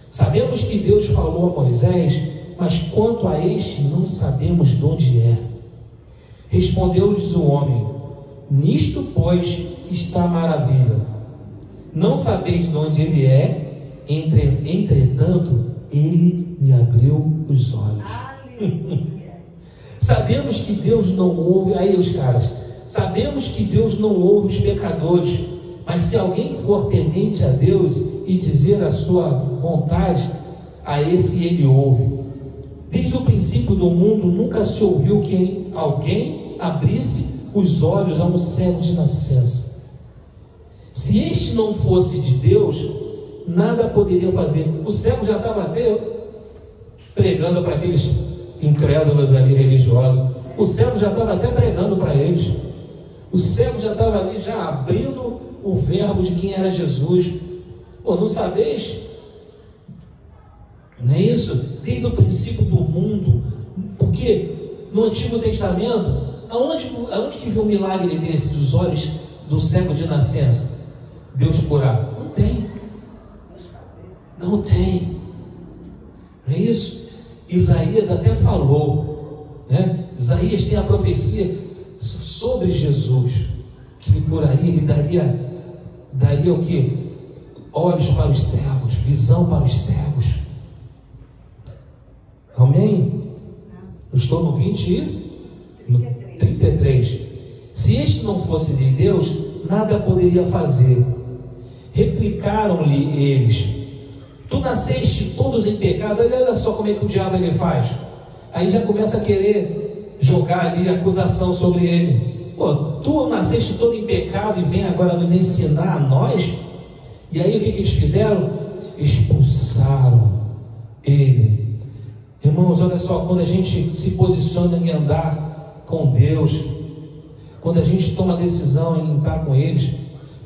Sabemos que Deus falou a Moisés, mas quanto a este não sabemos de onde é. Respondeu-lhes o homem, nisto pois está a maravilha, não sabeis de onde ele é, entretanto ele me abriu os olhos. Sabemos que Deus não ouve, aí os caras, sabemos que Deus não ouve os pecadores, mas se alguém for temente a Deus e dizer a sua vontade, a esse ele ouve. Desde o princípio do mundo nunca se ouviu que alguém abrisse os olhos a um cego de nascença. Se este não fosse de Deus, nada poderia fazer. O cego já estava até pregando para aqueles incrédulos ali religiosos. O cego já estava até pregando para eles. O cego já estava ali já abrindo o verbo de quem era Jesus. Pô, não sabeis? Não é isso? Desde o princípio do mundo. Porque no Antigo Testamento, aonde que viu um milagre desse, dos olhos do cego de nascença? Deus curar? Não tem. Não tem. Não é isso? Isaías até falou, né? Isaías tem a profecia sobre Jesus, que lhe curaria, ele daria o que? Olhos para os cegos, visão para os cegos. Amém? Eu estou no 33. Se este não fosse de Deus, nada poderia fazer. Replicaram-lhe eles: tu nasceste todos em pecado. Olha só como é que o diabo ele faz. Aí já começa a querer jogar ali acusação sobre ele. Pô, tu nasceste todo em pecado e vem agora nos ensinar a nós? E aí o que eles fizeram? Expulsaram ele. Irmãos, olha só, quando a gente se posiciona em andar com Deus, quando a gente toma a decisão em estar com eles,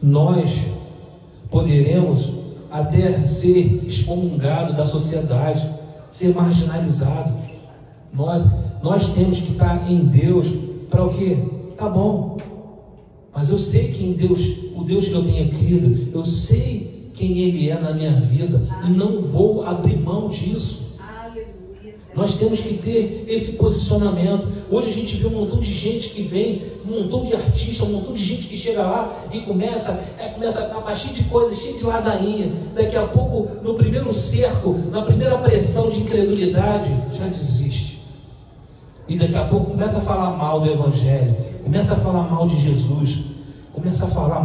nós poderemos até ser excomungados da sociedade, ser marginalizados. Nós temos que estar em Deus para o quê? Tá bom, mas eu sei quem Deus, o Deus que eu tenho crido, eu sei quem Ele é na minha vida, e não vou abrir mão disso. Nós temos que ter esse posicionamento. Hoje a gente vê um montão de gente que vem, um montão de artistas, um montão de gente que chega lá e começa a estar cheio de coisas, cheio de ladainha. Daqui a pouco, no primeiro cerco, na primeira pressão de incredulidade, já desiste. E daqui a pouco começa a falar mal do Evangelho, começa a falar mal de Jesus, começa a falar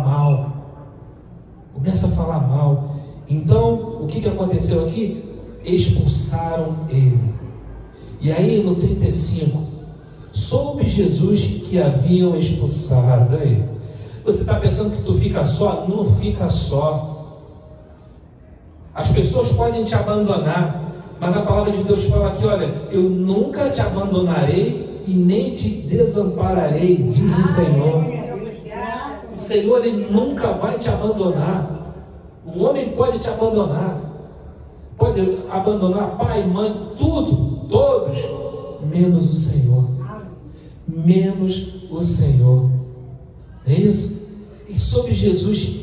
mal. Então, o que aconteceu aqui? Expulsaram ele. E aí no 35, soube Jesus que haviam expulsado. Aí, você está pensando que tu fica só? Não fica só. As pessoas podem te abandonar, mas a palavra de Deus fala aqui: olha, eu nunca te abandonarei e nem te desampararei, diz o Senhor. O Senhor, Ele nunca vai te abandonar. O homem pode te abandonar, pode abandonar pai, mãe, tudo, todos, menos o Senhor. Menos o Senhor. É isso? E sobre Jesus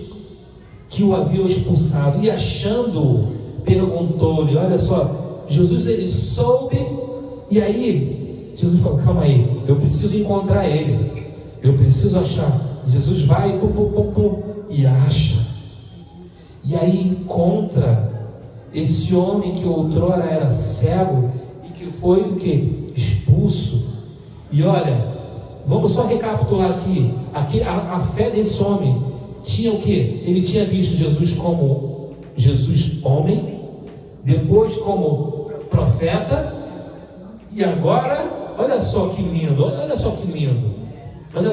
que o havia expulsado, e achando-o, perguntou-lhe. Olha só, Jesus ele soube, e aí Jesus falou: calma aí, eu preciso encontrar ele, eu preciso achar. Jesus vai e acha, e aí encontra esse homem que outrora era cego e que foi o que? Expulso. E olha, vamos só recapitular aqui a fé desse homem tinha o que? Ele tinha visto Jesus como Jesus homem, depois como profeta, e agora, olha só que lindo, olha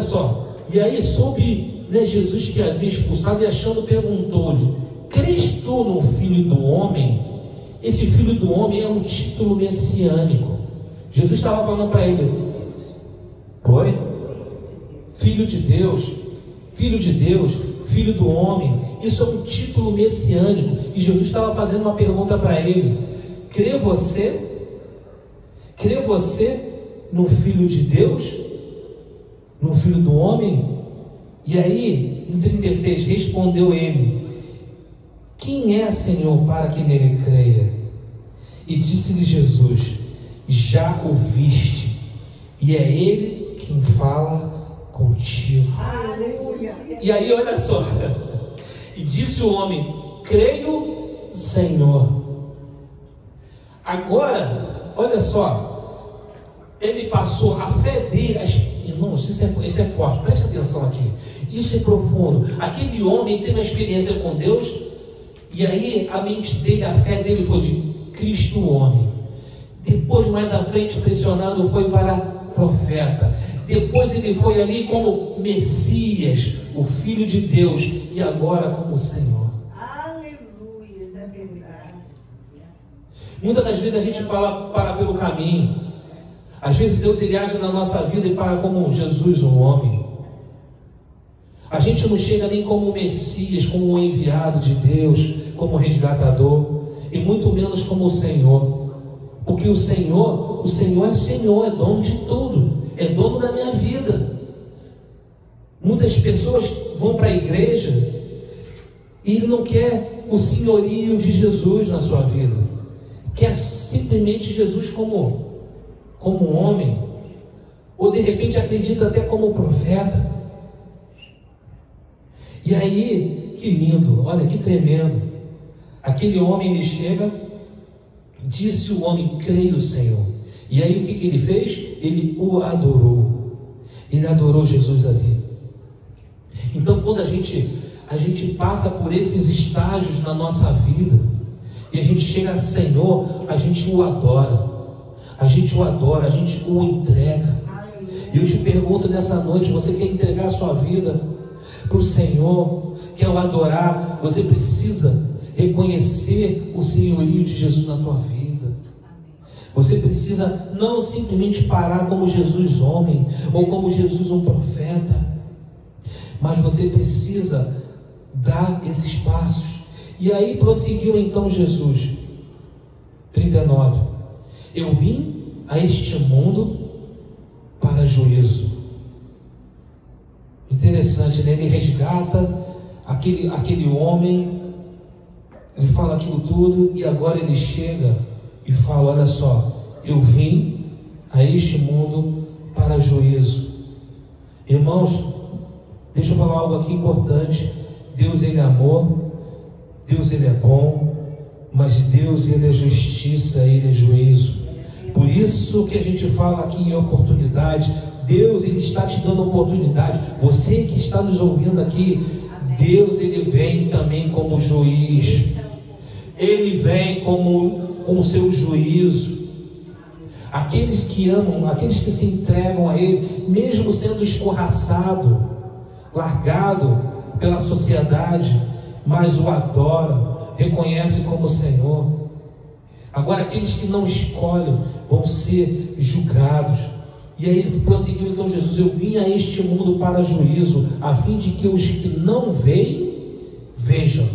só, e aí soube, né, Jesus que havia expulsado, e achando perguntou-lhe: crês tu no Filho do Homem? Esse Filho do Homem é um título messiânico. Jesus estava falando para ele: oi? Filho de Deus, Filho do Homem. Isso é um título messiânico. E Jesus estava fazendo uma pergunta para ele: crê você no Filho de Deus? No Filho do Homem? E aí, no 36, respondeu ele: quem é, Senhor, para que nele creia? E disse-lhe Jesus: já o viste, e é ele quem fala contigo. Aleluia. E aí, olha só, e disse o homem: creio, Senhor. Agora, olha só, ele passou, a fé dele, irmãos, isso é forte, preste atenção aqui, isso é profundo. Aquele homem teve uma experiência com Deus, e aí a mente dele, a fé dele foi de Cristo o homem. Depois, mais à frente, pressionado, foi para profeta. Depois ele foi ali como Messias, o Filho de Deus, e agora como Senhor. Aleluia, é verdade. Muitas das vezes a gente para pelo caminho. Às vezes Deus ele age na nossa vida e para como Jesus, um homem. A gente não chega nem como Messias, como um enviado de Deus, como resgatador, e muito menos como o Senhor. Porque o Senhor é Senhor, é dono de tudo, é dono da minha vida. Muitas pessoas vão para a igreja e ele não quer o senhorio de Jesus na sua vida, quer simplesmente Jesus como homem, ou de repente acredita até como profeta. E aí, que lindo, olha que tremendo. Aquele homem, ele chega, disse o homem: creio, Senhor. E aí o que ele fez? Ele o adorou. Ele adorou Jesus ali. Então, quando a gente passa por esses estágios na nossa vida, e a gente chega a Senhor, a gente o adora. A gente o adora, a gente o entrega. E eu te pergunto nessa noite: você quer entregar a sua vida para o Senhor? Quer o adorar? Você precisa reconhecer o senhorio de Jesus na tua vida. Você precisa não simplesmente parar como Jesus homem, ou como Jesus um profeta, mas você precisa dar esses passos. E aí prosseguiu então Jesus, 39: eu vim a este mundo para juízo. Interessante, né? Ele resgata aquele homem, ele fala aquilo tudo, e agora ele chega e fala: olha só, eu vim a este mundo para juízo. Irmãos, deixa eu falar algo aqui importante. Deus, ele é amor, Deus, ele é bom, mas Deus, ele é justiça, ele é juízo. Por isso que a gente fala aqui em oportunidade. Deus, ele está te dando oportunidade. Você que está nos ouvindo aqui, Deus, ele vem também como juiz. Ele vem com o seu juízo. Aqueles que amam, aqueles que se entregam a Ele, mesmo sendo escorraçado, largado pela sociedade, mas o adora, reconhece como Senhor. Agora, aqueles que não escolhem vão ser julgados. E aí prosseguiu então Jesus: eu vim a este mundo para juízo, a fim de que os que não veem, vejam,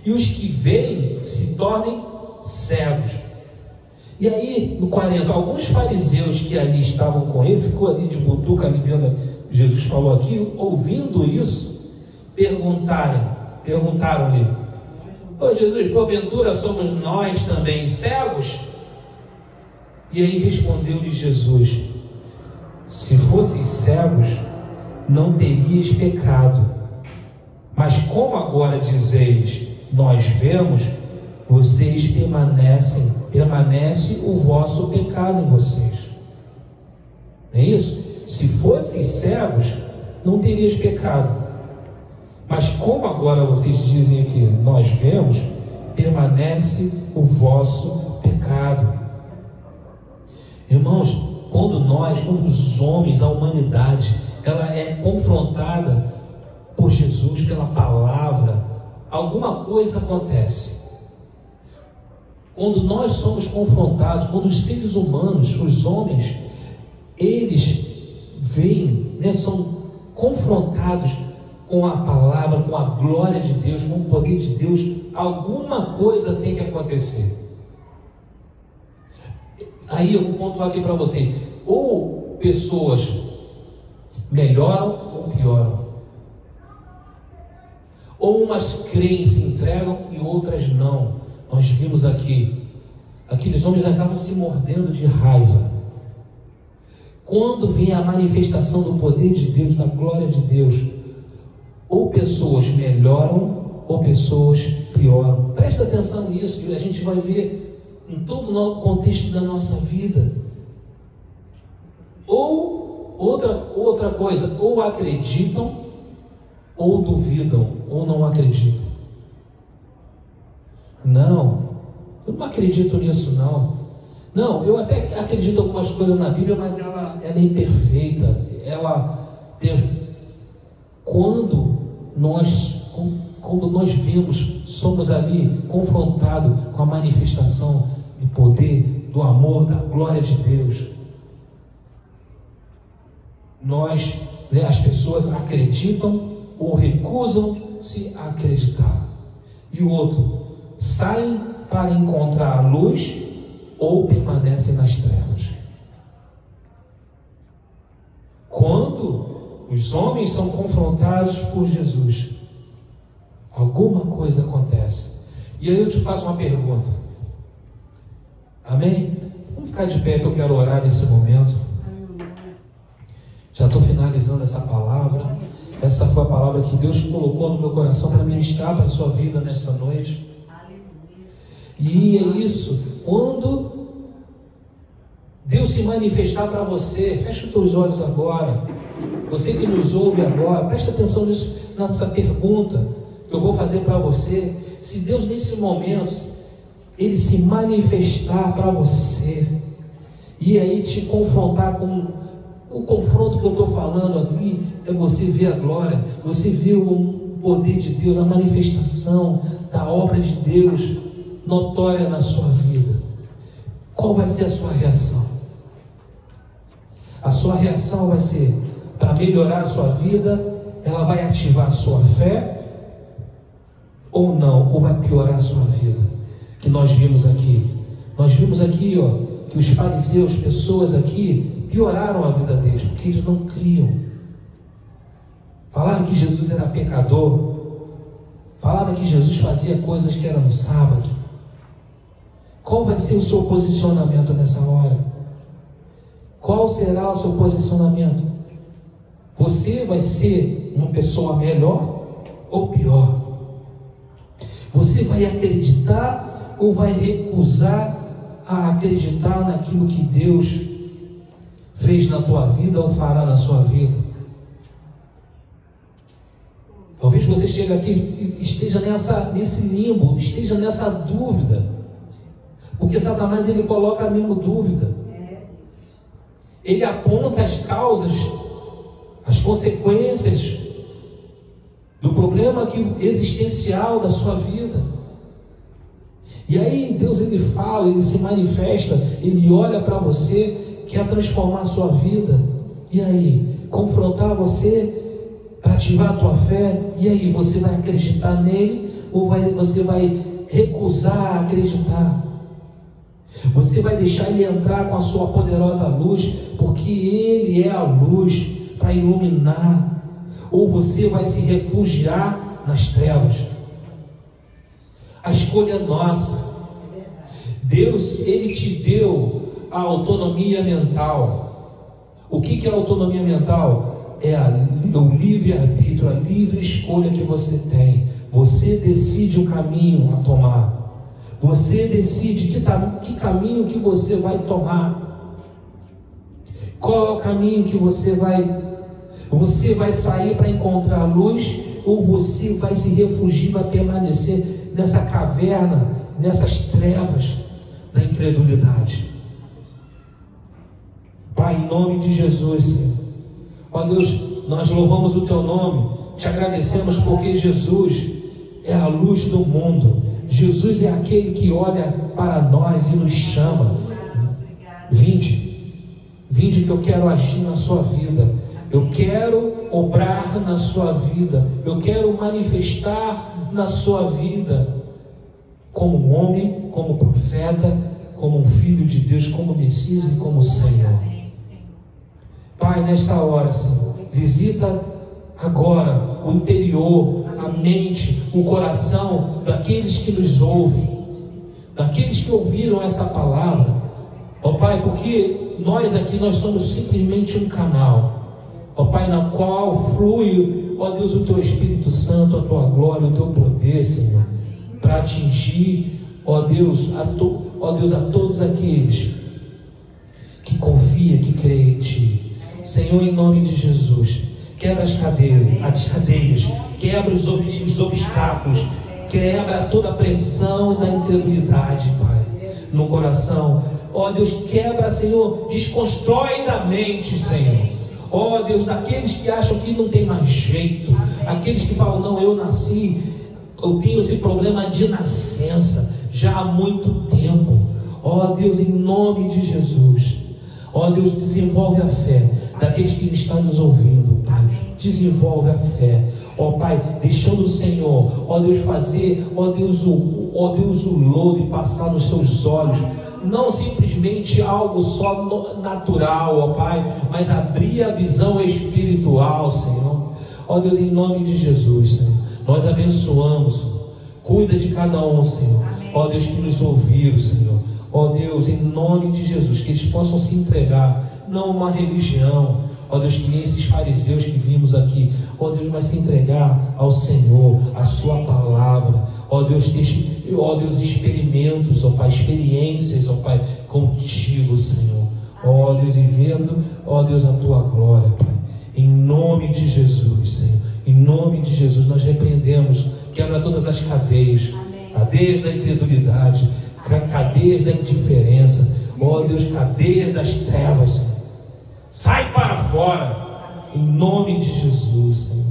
e os que veem se tornem cegos. E aí no 40, alguns fariseus que ali estavam com ele, ficou ali de butuca, ali vendo Jesus falou aqui, ouvindo isso, perguntaram-lhe: ô Jesus, porventura somos nós também cegos? E aí respondeu-lhe Jesus: se fosseis cegos, não teríeis pecado. Mas como agora dizeis, nós vemos, vocês permanece o vosso pecado em vocês. Não é isso? Se fosseis cegos, não terias pecado. Mas como agora vocês dizem que nós vemos, permanece o vosso pecado. Irmãos, quando os homens, a humanidade, ela é confrontada por Jesus, pela palavra, alguma coisa acontece. Quando nós somos confrontados, quando os seres humanos, os homens, eles veem, né, são confrontados com a palavra, com a glória de Deus, com o poder de Deus, alguma coisa tem que acontecer. Aí eu vou pontuar aqui para você: ou pessoas melhoram ou pioram, ou umas creem, se entregam e outras não. Nós vimos aqui, aqueles homens estavam se mordendo de raiva. Quando vem a manifestação do poder de Deus, da glória de Deus, ou pessoas melhoram ou pessoas pioram. Presta atenção nisso, que a gente vai ver em todo o contexto da nossa vida. Ou outra coisa, ou acreditam ou duvidam, ou não acreditam. Não, eu não acredito nisso não. Não, eu até acredito em algumas coisas na Bíblia, mas ela é imperfeita. Quando nós vemos, somos ali confrontados com a manifestação do poder, do amor, da glória de Deus. As pessoas acreditam ou recusam-se a acreditar. E o outro, saem para encontrar a luz ou permanecem nas trevas? Quando os homens são confrontados por Jesus, alguma coisa acontece. E aí eu te faço uma pergunta. Amém? Vamos ficar de pé que eu quero orar nesse momento. Já estou finalizando essa palavra. Essa foi a palavra que Deus colocou no meu coração para ministrar para a sua vida nesta noite. E é isso. Quando Deus se manifestar para você, fecha os teus olhos agora. Você que nos ouve agora, presta atenção nisso, nessa pergunta que eu vou fazer para você. Se Deus nesse momento, Ele se manifestar para você, e aí te confrontar com o confronto que eu estou falando aqui, é você ver a glória, você ver o poder de Deus, a manifestação da obra de Deus notória na sua vida. Qual vai ser a sua reação? A sua reação vai ser para melhorar a sua vida, ela vai ativar a sua fé, ou não, ou vai piorar a sua vida? Que nós vimos aqui, que os fariseus, pessoas aqui, pioraram a vida deles, porque eles não criam. Falaram que Jesus era pecador, falaram que Jesus fazia coisas que eram no sábado. Qual vai ser o seu posicionamento nessa hora? Qual será o seu posicionamento? Você vai ser uma pessoa melhor ou pior? Você vai acreditar ou vai recusar a acreditar naquilo que Deus fez na tua vida ou fará na sua vida? Talvez você chegue aqui e esteja nesse limbo, esteja nessa dúvida, porque Satanás ele coloca mesmo dúvida, ele aponta as causas, as consequências do problema existencial da sua vida. E aí Deus ele fala, ele se manifesta, ele olha para você, quer transformar a sua vida. E aí, confrontar você para ativar a tua fé. E aí, você vai acreditar nele ou você vai recusar a acreditar? Você vai deixar ele entrar com a sua poderosa luz, porque ele é a luz para iluminar, ou você vai se refugiar nas trevas? A escolha é nossa. Deus, ele te deu a autonomia mental. O que é a autonomia mental? É o livre-arbítrio, a livre escolha que você tem. Você decide o caminho a tomar. Você decide que caminho que você vai tomar. Qual é o caminho que você vai sair para encontrar a luz, ou você vai se refugiar, vai permanecer nessa caverna, nessas trevas da incredulidade? Pai, em nome de Jesus, Senhor, ó Deus, nós louvamos o Teu nome, te agradecemos porque Jesus é a luz do mundo. Jesus é aquele que olha para nós e nos chama. Vinde que eu quero agir na sua vida, eu quero obrar na sua vida, eu quero manifestar na sua vida, como um homem, como profeta, como um filho de Deus, como Messias e como Senhor. Pai, nesta hora, Senhor, visita agora o interior, a mente, o coração daqueles que nos ouvem, daqueles que ouviram essa palavra, ó Pai, porque nós aqui, nós somos simplesmente um canal, ó Pai, na qual flui, ó Deus, o Teu Espírito Santo, a Tua glória, o Teu poder, Senhor, para atingir, ó Deus, a todos aqueles que confiam, que creem em Ti. Senhor, em nome de Jesus, quebra as cadeias, quebra os obstáculos, quebra toda a pressão da incredulidade, Pai, no coração. Ó Deus, quebra, Senhor, desconstrói da mente, Senhor. Ó Deus, daqueles que acham que não tem mais jeito, aqueles que falam, não, eu nasci, eu tenho esse problema de nascença já há muito tempo. Ó Deus, em nome de Jesus, ó Deus, desenvolve a fé daqueles que estão nos ouvindo, Pai, desenvolve a fé. ó Pai, deixando o Senhor, ó Deus, fazer, ó Deus, o lodo passar nos seus olhos, não simplesmente algo só natural, ó Pai, mas abrir a visão espiritual, Senhor. Ó Deus, em nome de Jesus, Senhor, nós abençoamos, cuida de cada um, Senhor. Ó Deus, que nos ouviram, Senhor. Ó Deus, em nome de Jesus, que eles possam se entregar, não uma religião, ó Deus, que nem esses fariseus que vimos aqui, ó Deus, mas se entregar ao Senhor, a sua palavra, ó Deus, experimentos, ó Pai, experiências, ó Pai, contigo, Senhor, ó Deus, e vendo, ó Deus, a tua glória, Pai, em nome de Jesus, Senhor, em nome de Jesus, nós repreendemos, quebra todas as cadeias, cadeias da incredulidade, cadeias da indiferença, ó Deus, cadeias das trevas, Senhor. Sai para fora, em nome de Jesus, Senhor.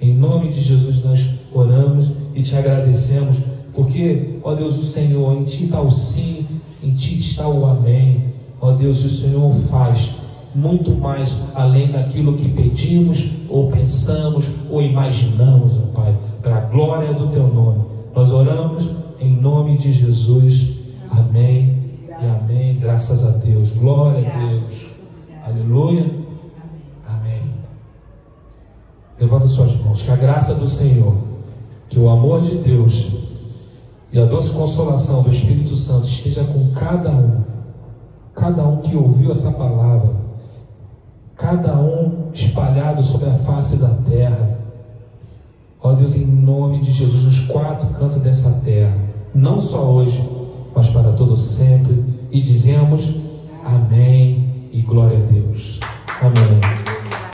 Em nome de Jesus nós oramos e te agradecemos, porque, ó Deus, o Senhor, em ti está o sim, em ti está o amém. Ó Deus, o Senhor faz muito mais além daquilo que pedimos, ou pensamos, ou imaginamos, ó Pai, para a glória do teu nome. Nós oramos em nome de Jesus. Amém e amém. Graças a Deus. Glória a Deus. Aleluia. Amém. Levanta suas mãos. Que a graça do Senhor, que o amor de Deus e a doce consolação do Espírito Santo esteja com cada um que ouviu essa palavra, cada um espalhado sobre a face da terra. Ó Deus, em nome de Jesus, nos quatro cantos dessa terra, não só hoje, mas para todo sempre, e dizemos amém e glória a Deus. Amém.